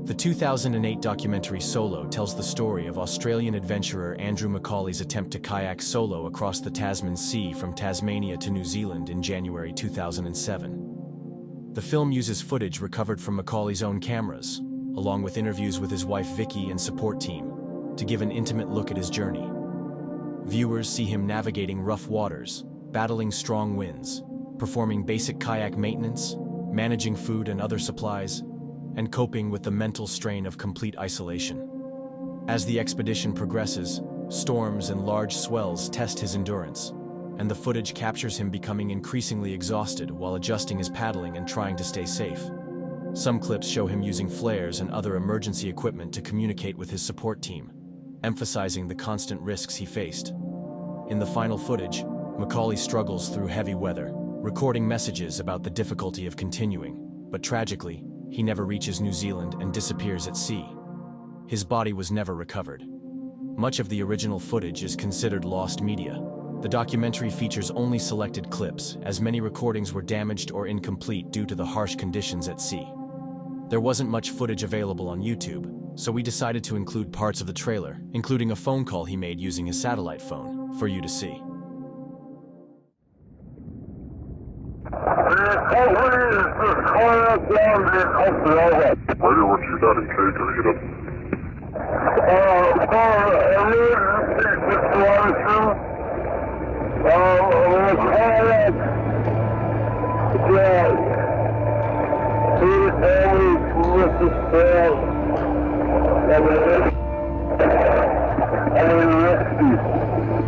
The 2008 documentary Solo tells the story of Australian adventurer Andrew Macaulay's attempt to kayak solo across the Tasman Sea from Tasmania to New Zealand in January 2007. The film uses footage recovered from Macaulay's own cameras, along with interviews with his wife Vicky and support team, to give an intimate look at his journey. Viewers see him navigating rough waters, battling strong winds, performing basic kayak maintenance, managing food and other supplies, and coping with the mental strain of complete isolation. As the expedition progresses, storms and large swells test his endurance, and the footage captures him becoming increasingly exhausted while adjusting his paddling and trying to stay safe. Some clips show him using flares and other emergency equipment to communicate with his support team, emphasizing the constant risks he faced. In the final footage, Macaulay struggles through heavy weather, recording messages about the difficulty of continuing, but tragically, he never reaches New Zealand and disappears at sea. His body was never recovered. Much of the original footage is considered lost media. The documentary features only selected clips, as many recordings were damaged or incomplete due to the harsh conditions at sea. There wasn't much footage available on YouTube, so we decided to include parts of the trailer, including a phone call he made using his satellite phone, for you to see.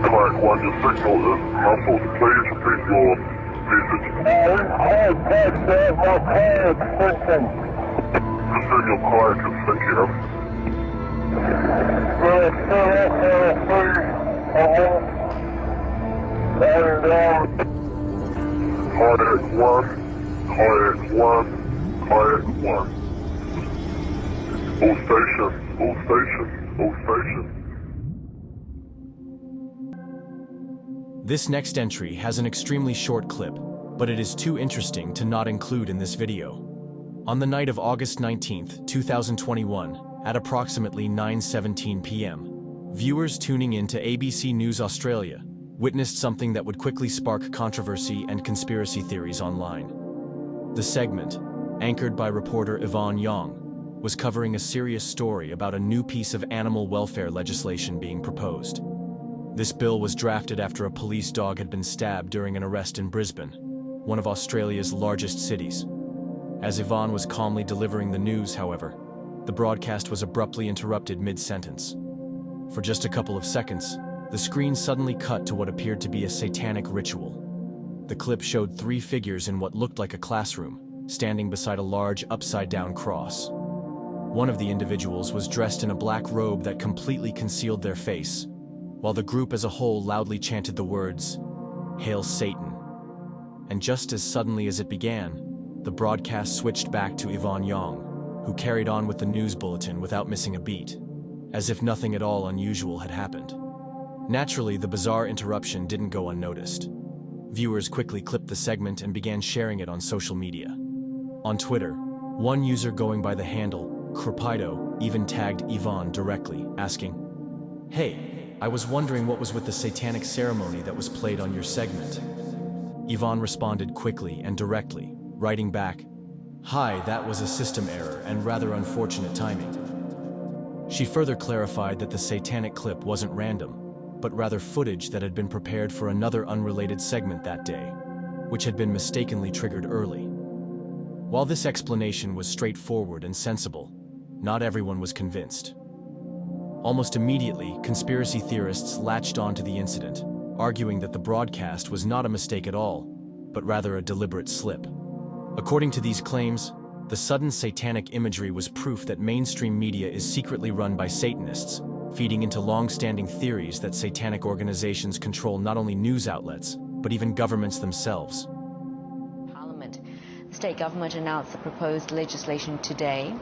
Kayak 1, your signal is muffled. Please repeat your message. Just saying your kayak is sinking up. Kayak 1, kayak 1, kayak 1. All stations, all stations, all stations. This next entry has an extremely short clip, but it is too interesting to not include in this video. On the night of August 19, 2021, at approximately 9:17 p.m., viewers tuning in to ABC News Australia witnessed something that would quickly spark controversy and conspiracy theories online. The segment, anchored by reporter Yvonne Young, was covering a serious story about a new piece of animal welfare legislation being proposed. This bill was drafted after a police dog had been stabbed during an arrest in Brisbane, one of Australia's largest cities. As Yvonne was calmly delivering the news, however, the broadcast was abruptly interrupted mid-sentence. For just a couple of seconds, the screen suddenly cut to what appeared to be a satanic ritual. The clip showed three figures in what looked like a classroom, standing beside a large upside-down cross. One of the individuals was dressed in a black robe that completely concealed their face, while the group as a whole loudly chanted the words, "Hail Satan." And just as suddenly as it began, the broadcast switched back to Yvonne Young, who carried on with the news bulletin without missing a beat, as if nothing at all unusual had happened. Naturally, the bizarre interruption didn't go unnoticed. Viewers quickly clipped the segment and began sharing it on social media. On Twitter, one user going by the handle Crepido even tagged Yvonne directly, asking, "Hey, I was wondering what was with the satanic ceremony that was played on your segment." Yvonne responded quickly and directly, writing back, "Hi, that was a system error and rather unfortunate timing." She further clarified that the satanic clip wasn't random, but rather footage that had been prepared for another unrelated segment that day, which had been mistakenly triggered early. While this explanation was straightforward and sensible, not everyone was convinced. Almost immediately, conspiracy theorists latched onto the incident, arguing that the broadcast was not a mistake at all, but rather a deliberate slip. According to these claims, the sudden satanic imagery was proof that mainstream media is secretly run by Satanists, feeding into long-standing theories that satanic organizations control not only news outlets, but even governments themselves. Parliament. The state government announced the proposed legislation today.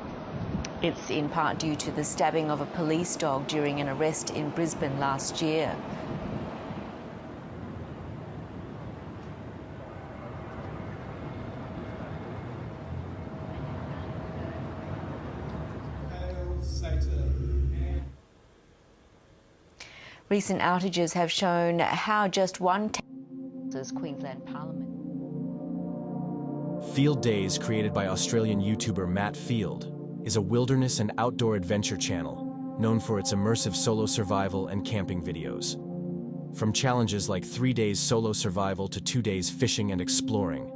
It's in part due to the stabbing of a police dog during an arrest in Brisbane last year. Recent outages have shown how just one Queensland Parliament. Field Days, created by Australian YouTuber Matt Field, is a wilderness and outdoor adventure channel known for its immersive solo survival and camping videos. From challenges like 3 days solo survival to 2 days fishing and exploring,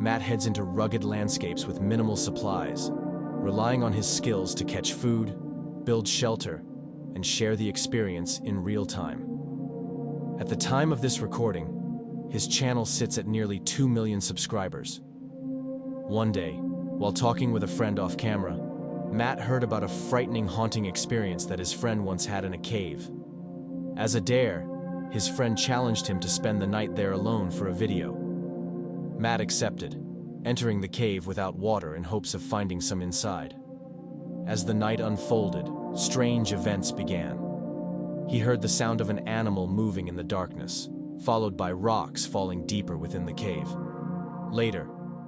Matt heads into rugged landscapes with minimal supplies, relying on his skills to catch food, build shelter, and share the experience in real time. At the time of this recording, his channel sits at nearly 2 million subscribers. One day, while talking with a friend off camera, Matt heard about a frightening, haunting experience that his friend once had in a cave. As a dare, his friend challenged him to spend the night there alone for a video. Matt accepted, entering the cave without water in hopes of finding some inside. As the night unfolded, strange events began. He heard the sound of an animal moving in the darkness, followed by rocks falling deeper within the cave. Later,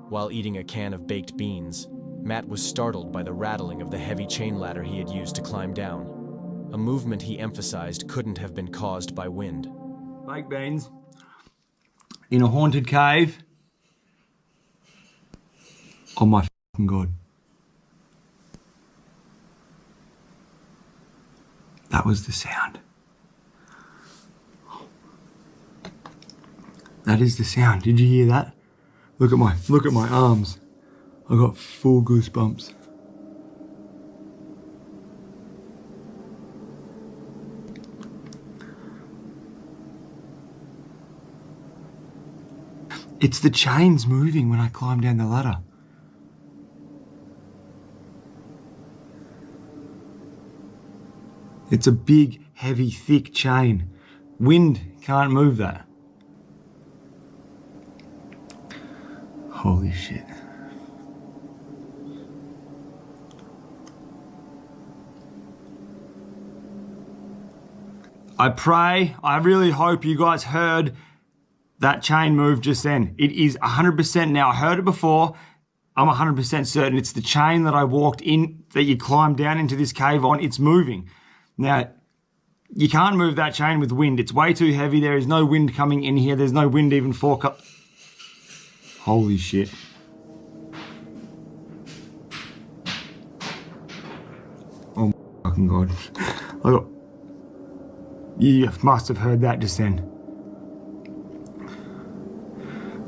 while eating a can of baked beans, Matt was startled by the rattling of the heavy chain ladder he had used to climb down, a movement he emphasized couldn't have been caused by wind. Baked beans in a haunted cave. Oh my fucking God. That was the sound. That is the sound. Did you hear that? Look at my arms. I got full goosebumps. It's the chains moving when I climb down the ladder. It's a big, heavy, thick chain. Wind can't move that. Holy shit. I really hope you guys heard that chain move just then. It is 100% now. I heard it before. I'm 100% certain it's the chain that I walked in, that you climbed down into this cave on. It's moving. Now, you can't move that chain with wind. It's way too heavy. There is no wind coming in here. There's no wind even forecast. Holy shit. Oh my fucking God. You must have heard that just then.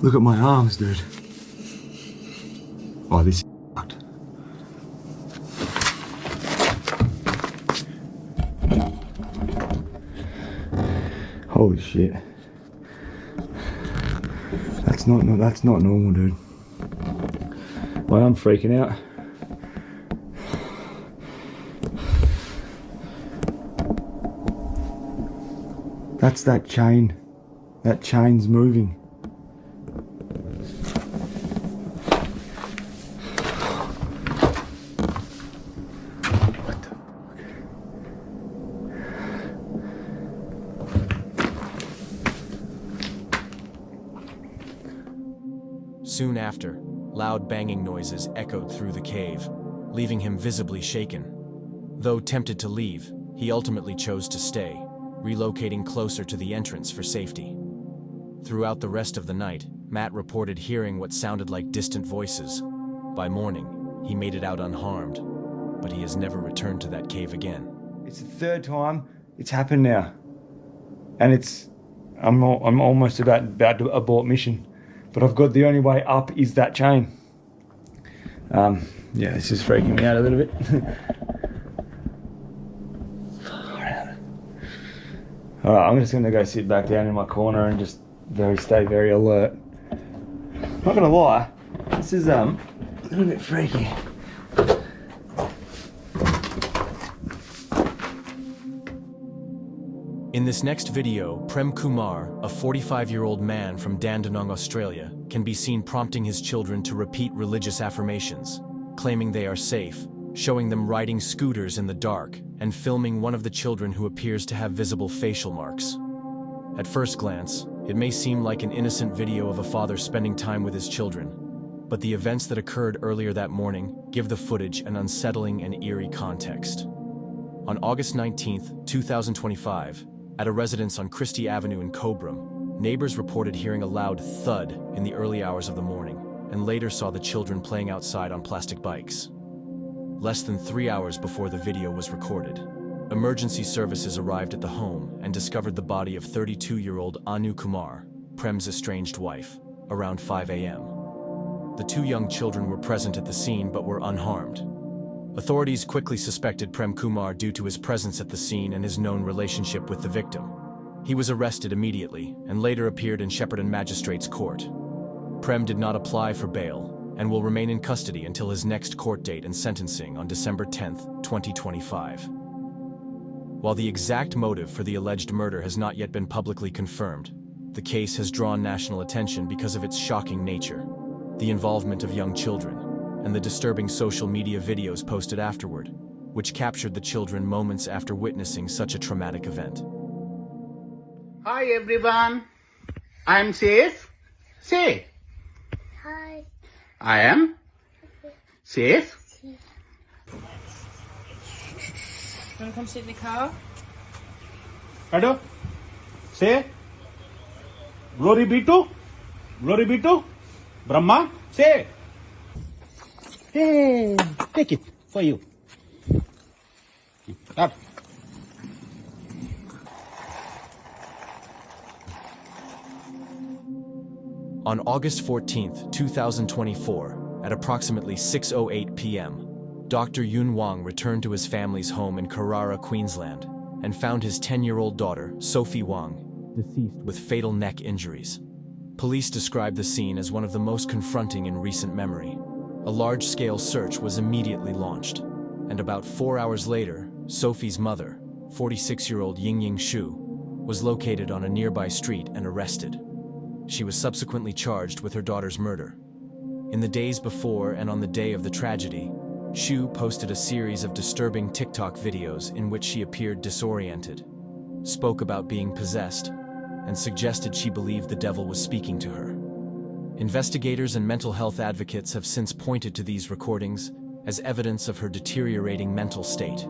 Look at my arms, dude. Oh, this is fucked. Holy shit. That's not normal, dude. Well, I'm freaking out. That's that chain. That chain's moving. What the fuck? Soon after, loud banging noises echoed through the cave, leaving him visibly shaken. Though tempted to leave, he ultimately chose to stay, relocating closer to the entrance for safety. Throughout the rest of the night, Matt reported hearing what sounded like distant voices. By morning, he made it out unharmed, but he has never returned to that cave again. It's the third time it's happened now. And I'm almost about to abort mission. But I've got the only way up is that chain. Yeah, this is freaking me out a little bit. Alright, I'm just gonna go sit back down in my corner and just stay very alert. Not gonna lie, this is a little bit freaky. In this next video, Prem Kumar, a 45-year-old man from Dandenong, Australia, can be seen prompting his children to repeat religious affirmations, claiming they are safe, showing them riding scooters in the dark, and filming one of the children who appears to have visible facial marks. At first glance, it may seem like an innocent video of a father spending time with his children, but the events that occurred earlier that morning give the footage an unsettling and eerie context. On August 19, 2025, At a residence on Christie Avenue in Cobram, neighbors reported hearing a loud thud in the early hours of the morning, and later saw the children playing outside on plastic bikes. Less than 3 hours before the video was recorded, emergency services arrived at the home and discovered the body of 32-year-old Anu Kumar, Prem's estranged wife, around 5 a.m. The 2 young children were present at the scene but were unharmed. Authorities quickly suspected Prem Kumar due to his presence at the scene and his known relationship with the victim. He was arrested immediately and later appeared in Shepparton Magistrates Court. Prem did not apply for bail and will remain in custody until his next court date and sentencing on December 10, 2025. While the exact motive for the alleged murder has not yet been publicly confirmed, the case has drawn national attention because of its shocking nature, the involvement of young children, and the disturbing social media videos posted afterward, which captured the children moments after witnessing such a traumatic event. Hi everyone, I'm safe. Say. Hi. I am safe. Want to come sit in the car? Hello. Say. Glory be to Brahma. Say. Hey, take it for you. Up. On August 14, 2024, at approximately 6:08 p.m., Dr. Yun Wang returned to his family's home in Carrara, Queensland, and found his 10-year-old daughter, Sophie Wang, deceased with fatal neck injuries. Police described the scene as one of the most confronting in recent memory. A large-scale search was immediately launched, and about 4 hours later, Sophie's mother, 46-year-old Yingying Xu, was located on a nearby street and arrested. She was subsequently charged with her daughter's murder. In the days before and on the day of the tragedy, Xu posted a series of disturbing TikTok videos in which she appeared disoriented, spoke about being possessed, and suggested she believed the devil was speaking to her. Investigators and mental health advocates have since pointed to these recordings as evidence of her deteriorating mental state.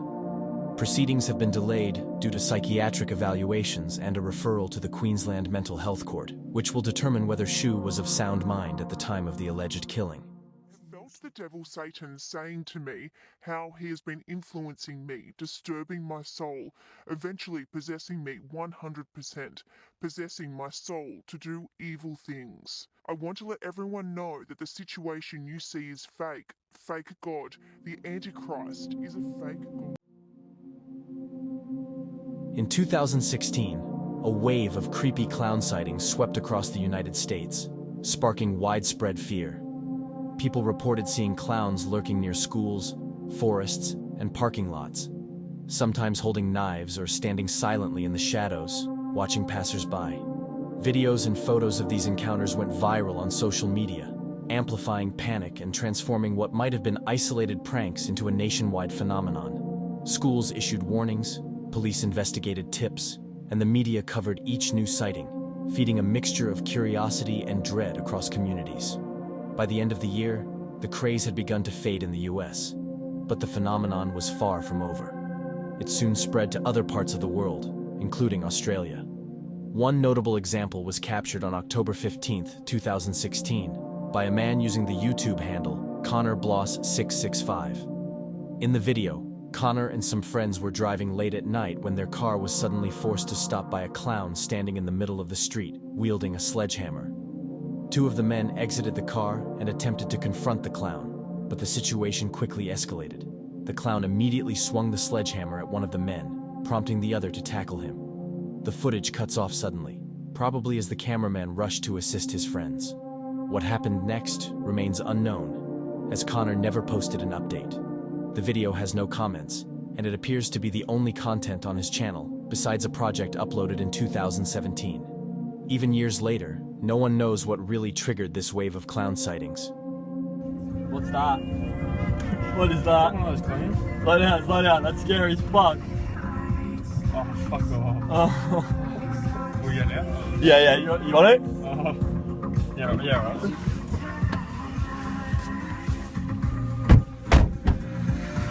Proceedings have been delayed due to psychiatric evaluations and a referral to the Queensland Mental Health Court, which will determine whether Xu was of sound mind at the time of the alleged killing. I felt the devil Satan saying to me how he has been influencing me, disturbing my soul, eventually possessing me 100%, possessing my soul to do evil things. I want to let everyone know that the situation you see is fake, fake God. The Antichrist is a fake God. In 2016, a wave of creepy clown sightings swept across the United States, sparking widespread fear. People reported seeing clowns lurking near schools, forests, and parking lots, sometimes holding knives or standing silently in the shadows, watching passers-by. Videos and photos of these encounters went viral on social media, amplifying panic and transforming what might have been isolated pranks into a nationwide phenomenon. Schools issued warnings, police investigated tips, and the media covered each new sighting, feeding a mixture of curiosity and dread across communities. By the end of the year, the craze had begun to fade in the US, but the phenomenon was far from over. It soon spread to other parts of the world, including Australia. One notable example was captured on October 15, 2016, by a man using the YouTube handle Connor Bloss 665. In the video, Connor and some friends were driving late at night when their car was suddenly forced to stop by a clown standing in the middle of the street, wielding a sledgehammer. Two of the men exited the car and attempted to confront the clown, but the situation quickly escalated. The clown immediately swung the sledgehammer at one of the men, prompting the other to tackle him. The footage cuts off suddenly, probably as the cameraman rushed to assist his friends. What happened next remains unknown, as Connor never posted an update. The video has no comments, and it appears to be the only content on his channel, besides a project uploaded in 2017. Even years later, no one knows what really triggered this wave of clown sightings. What's that? What is that? One of those clowns. Slow down, that's scary as fuck. Oh, fuck off. Oh. Will you get out? Yeah, you got it? Yeah, right.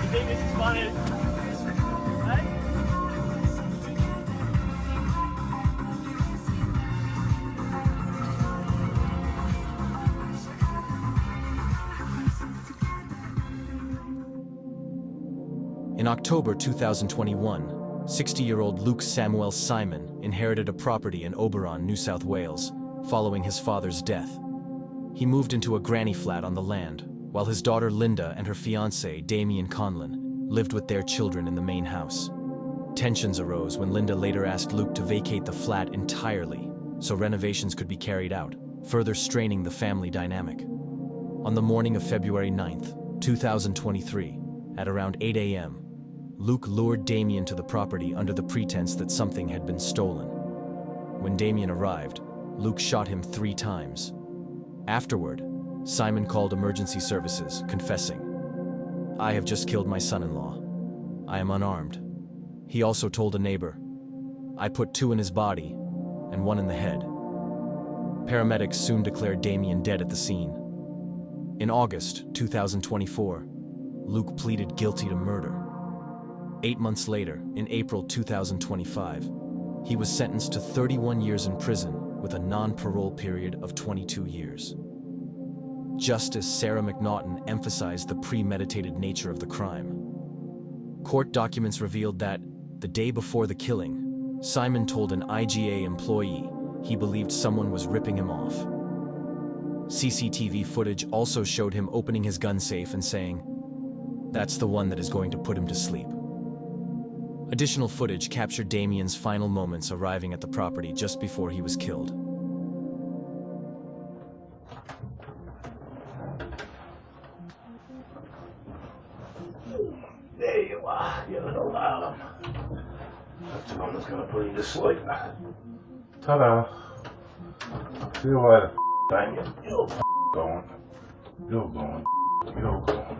You think this is funny? Hey? In October 2021, 60-year-old Luke Samuel Simon inherited a property in Oberon, New South Wales, following his father's death. He moved into a granny flat on the land, while his daughter Linda and her fiancé, Damien Conlon, lived with their children in the main house. Tensions arose when Linda later asked Luke to vacate the flat entirely so renovations could be carried out, further straining the family dynamic. On the morning of February 9th, 2023, at around 8 a.m., Luke lured Damien to the property under the pretense that something had been stolen. When Damien arrived, Luke shot him 3 times. Afterward, Simon called emergency services, confessing, "I have just killed my son-in-law. I am unarmed." He also told a neighbor, "I put 2 in his body and 1 in the head." Paramedics soon declared Damien dead at the scene. In August 2024, Luke pleaded guilty to murder. 8 months later, in April 2025, he was sentenced to 31 years in prison with a non-parole period of 22 years. Justice Sarah McNaughton emphasized the premeditated nature of the crime. Court documents revealed that, the day before the killing, Simon told an IGA employee he believed someone was ripping him off. CCTV footage also showed him opening his gun safe and saying, "That's the one that is going to put him to sleep." Additional footage captured Damien's final moments arriving at the property just before he was killed. There you are, you little alarm. That's the one that's going to put you to sleep. Ta-da. See you later, bang it. You're going. You're going. You're going.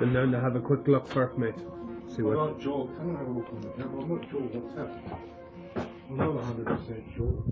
And now to have a quick look first, mate. See what. I'm not sure. I'm going to have a look on the camera. I'm not sure what's happening. I'm not 100% sure.